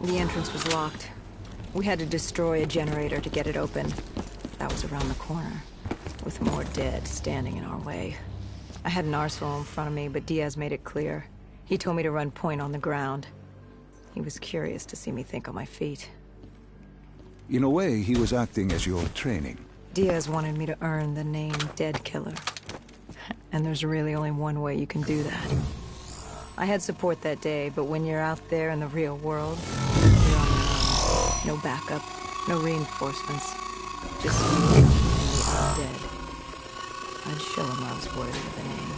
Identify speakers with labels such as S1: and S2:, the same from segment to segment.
S1: The entrance was locked. We had to destroy a generator to get it open. That was around the corner, with more dead standing in our way. I had an arsenal in front of me, but Diaz made it clear. He told me to run point on the ground. He was curious to see me think on my feet.
S2: In a way, he was acting as your training.
S1: Diaz wanted me to earn the name Dead Killer. And there's really only one way you can do that. I had support that day, but when you're out there in the real world, you're on your own. No backup, no reinforcements. Just you and the undead. I'd show him I was worthy of the name.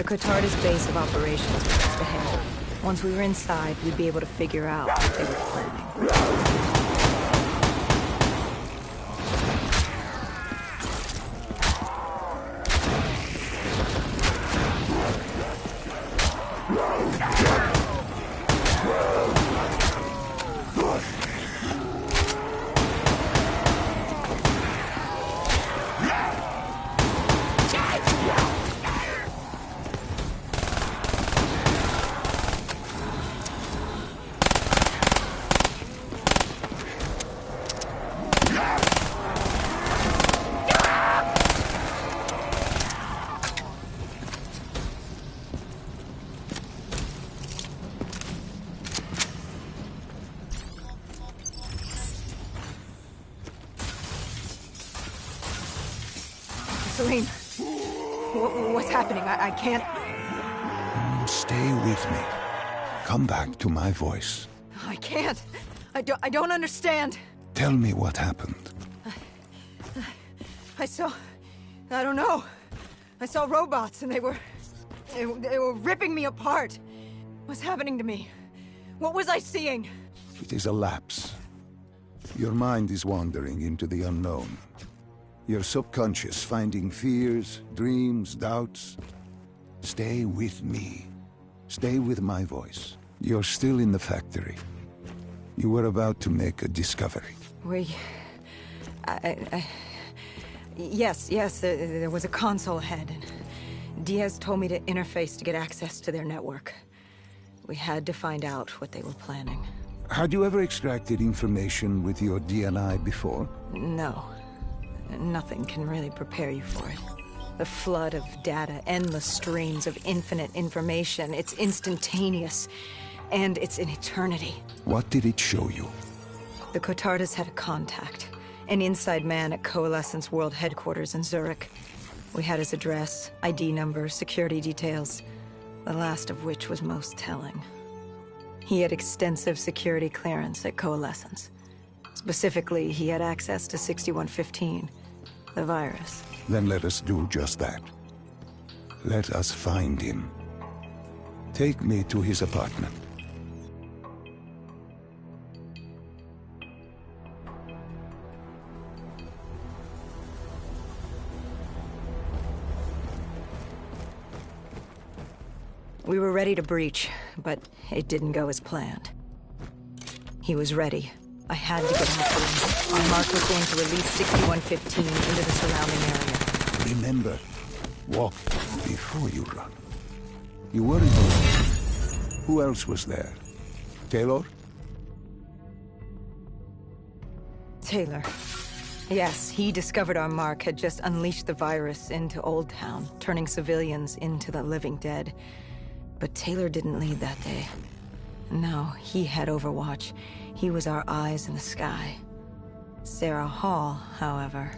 S1: The Cotard's base of operations was just ahead. Once we were inside, we'd be able to figure out what they were planning. Celine, what's happening? I can't...
S2: Stay with me. Come back to my voice.
S1: I can't. I don't understand.
S2: Tell me what happened.
S1: I don't know. I saw robots and they were ripping me apart. What's happening to me? What was I seeing?
S2: It is a lapse. Your mind is wandering into the unknown. Your subconscious finding fears, dreams, doubts. Stay with me. Stay with my voice. You're still in the factory. You were about to make a discovery.
S1: Yes, there was a console ahead, and Diaz told me to interface to get access to their network. We had to find out what they were planning.
S2: Had you ever extracted information with your DNI before?
S1: No. Nothing can really prepare you for it. The flood of data, endless streams of infinite information, it's instantaneous, and it's an eternity.
S2: What did it show you?
S1: The Cotardas had a contact, an inside man at Coalescence World Headquarters in Zurich. We had his address, ID number, security details, the last of which was most telling. He had extensive security clearance at Coalescence. Specifically, he had access to 6115, the virus.
S2: Then let us do just that. Let us find him. Take me to his apartment.
S1: We were ready to breach, but it didn't go as planned. He was ready. I had to get after him. Our mark was going to release 6115 into the surrounding area.
S2: Remember, walk before you run. You weren't alone. Who else was there? Taylor?
S1: Taylor. Yes, he discovered our mark had just unleashed the virus into Old Town, turning civilians into the living dead. But Taylor didn't lead that day. No, he had Overwatch. He was our eyes in the sky. Sarah Hall, however.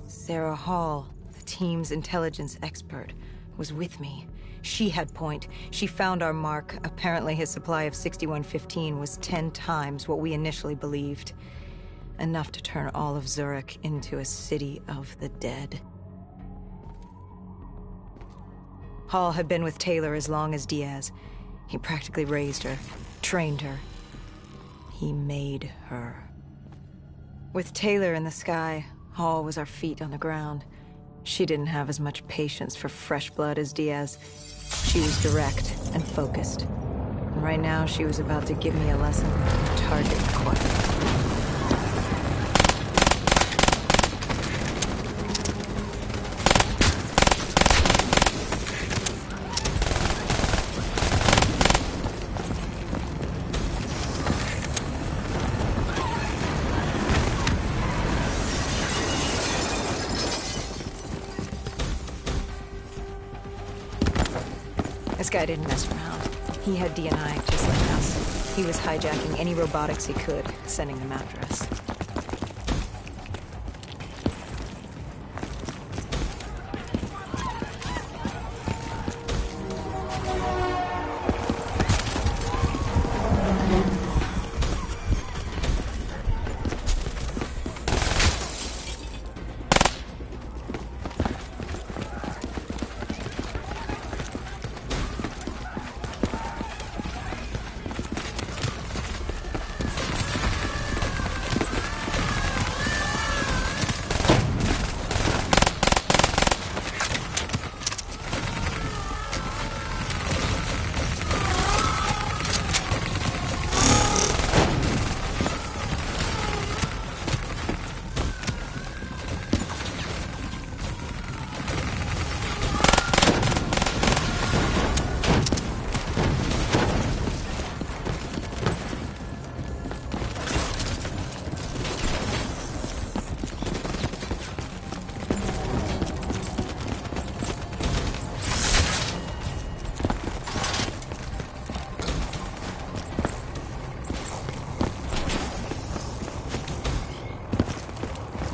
S1: Sarah Hall, the team's intelligence expert, was with me. She had point. She found our mark. Apparently his supply of 6115 was 10 times what we initially believed. Enough to turn all of Zurich into a city of the dead. Hall had been with Taylor as long as Diaz. He practically raised her, trained her. He made her. With Taylor in the sky, Hall was our feet on the ground. She didn't have as much patience for fresh blood as Diaz. She was direct and focused. And right now, she was about to give me a lesson in target acquired. This guy didn't mess around. He had DNI just like us. He was hijacking any robotics he could, sending them after us.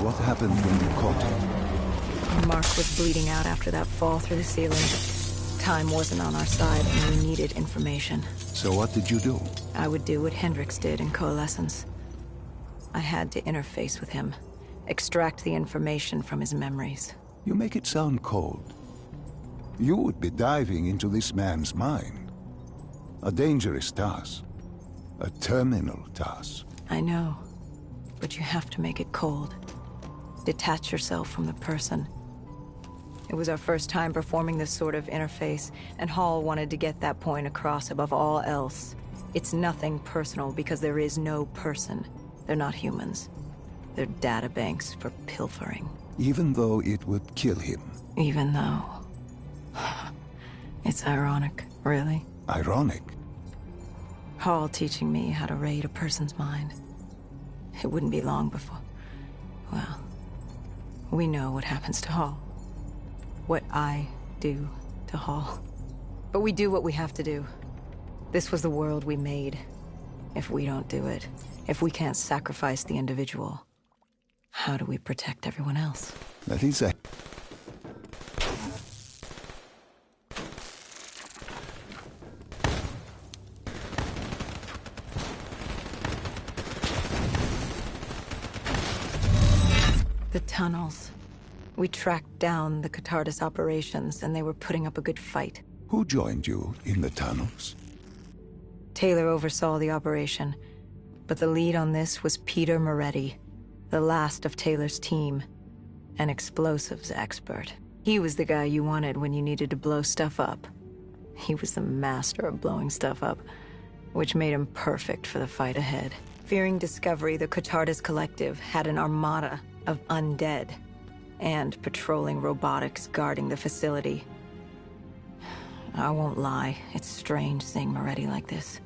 S2: What happened when you caught him?
S1: Mark was bleeding out after that fall through the ceiling. Time wasn't on our side, and we needed information.
S2: So what did you do?
S1: I would do what Hendricks did in Coalescence. I had to interface with him, extract the information from his memories.
S2: You make it sound cold. You would be diving into this man's mind. A dangerous task. A terminal task.
S1: I know, but you have to make it cold. Detach yourself from the person. It was our first time performing this sort of interface, and Hall wanted to get that point across above all else. It's nothing personal because there is no person. They're not humans. They're databanks for pilfering.
S2: Even though it would kill him.
S1: Even though... It's ironic, really.
S2: Ironic?
S1: Hall teaching me how to raid a person's mind. It wouldn't be long before... Well, we know what happens to Hall. What I do to Hall. But we do what we have to do. This was the world we made. If we don't do it, if we can't sacrifice the individual, how do we protect everyone else?
S2: That is a...
S1: The tunnels. We tracked down the Catardus operations, and they were putting up a good fight.
S2: Who joined you in the tunnels?
S1: Taylor oversaw the operation, but the lead on this was Peter Moretti, the last of Taylor's team, an explosives expert. He was the guy you wanted when you needed to blow stuff up. He was the master of blowing stuff up, which made him perfect for the fight ahead. Fearing discovery, the Catardus Collective had an armada of undead, and patrolling robotics guarding the facility. I won't lie, it's strange seeing Moretti like this.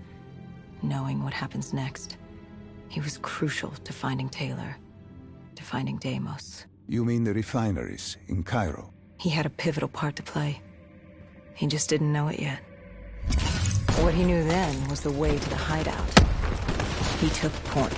S1: Knowing what happens next. He was crucial to finding Taylor, to finding Deimos.
S2: You mean the refineries in Cairo?
S1: He had a pivotal part to play. He just didn't know it yet. What he knew then was the way to the hideout. He took point.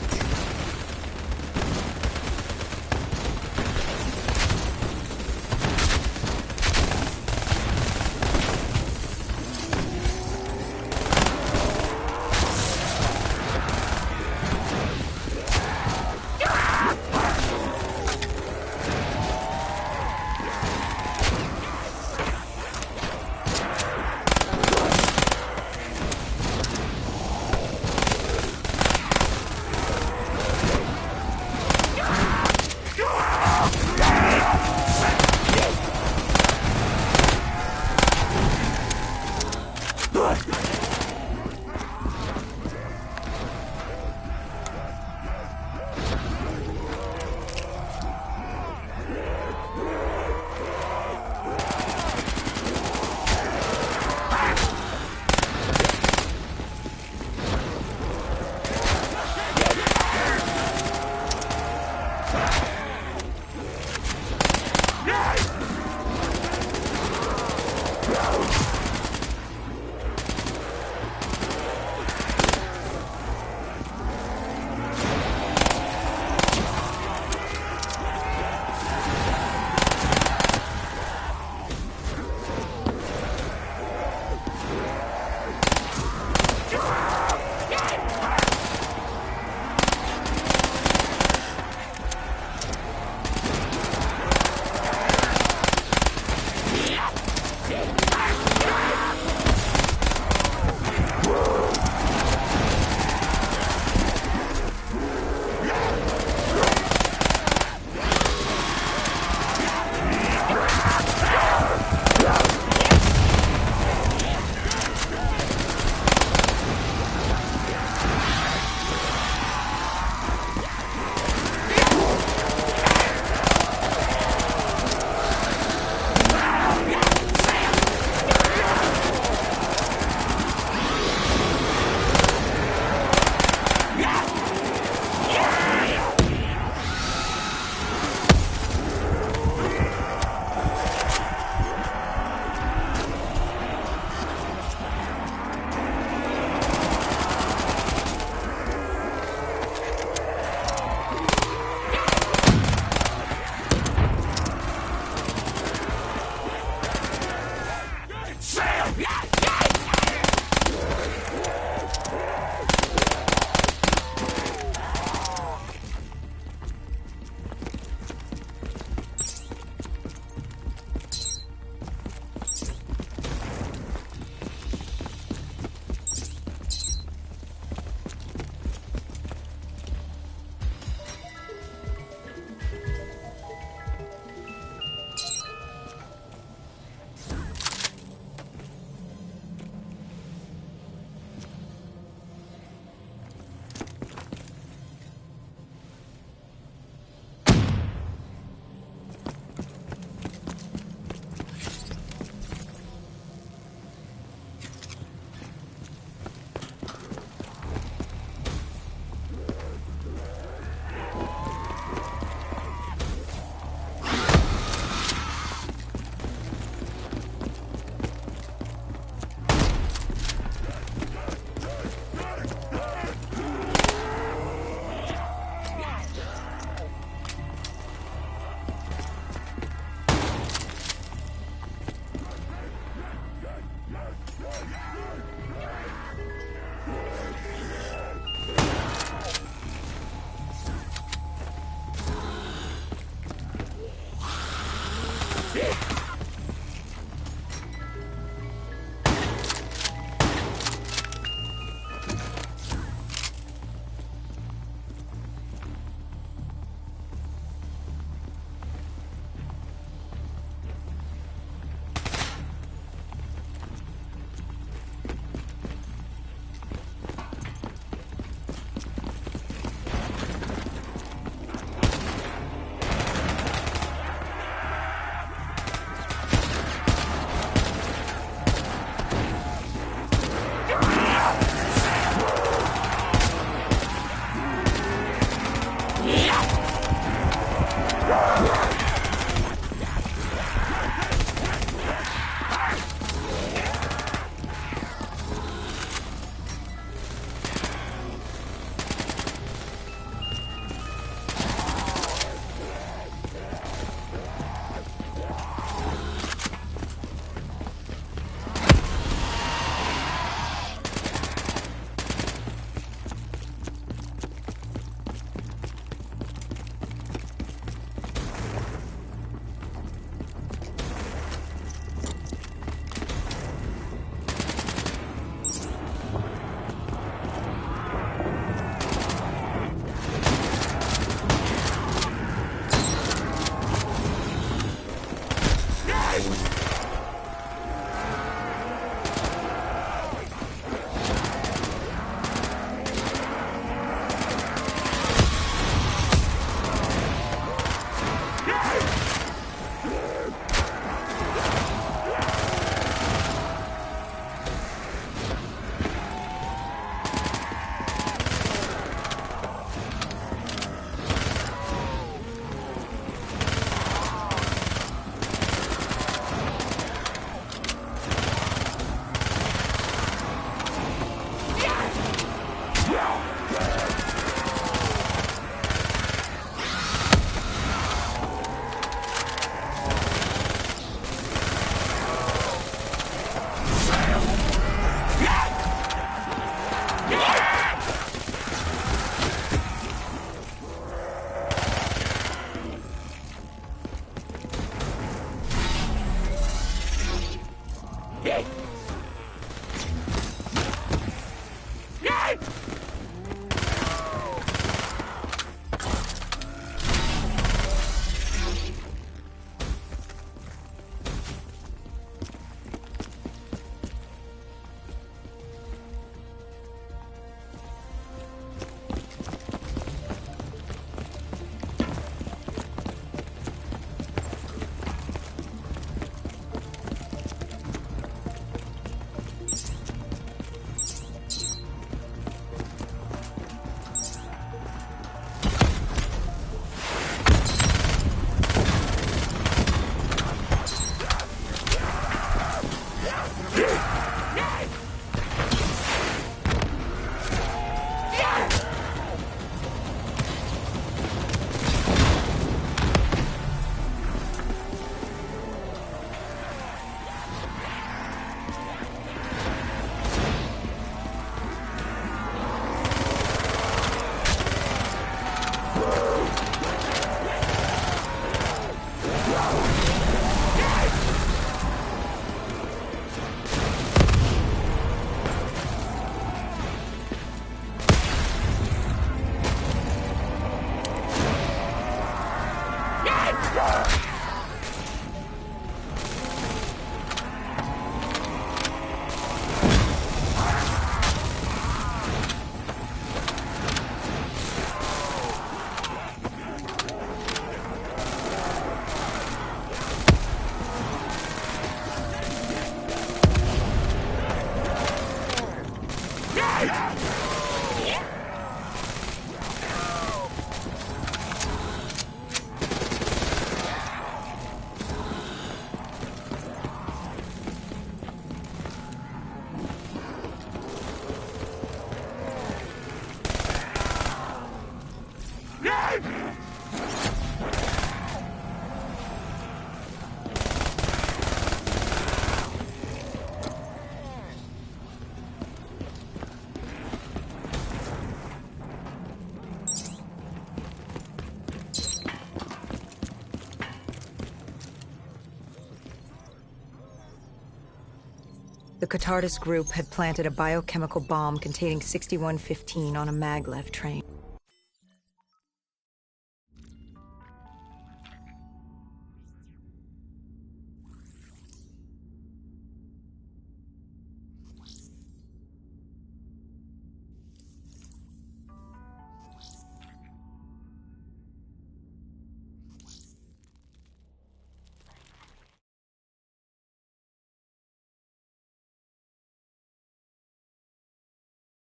S1: The Catardus group had planted a biochemical bomb containing 6115 on a maglev train.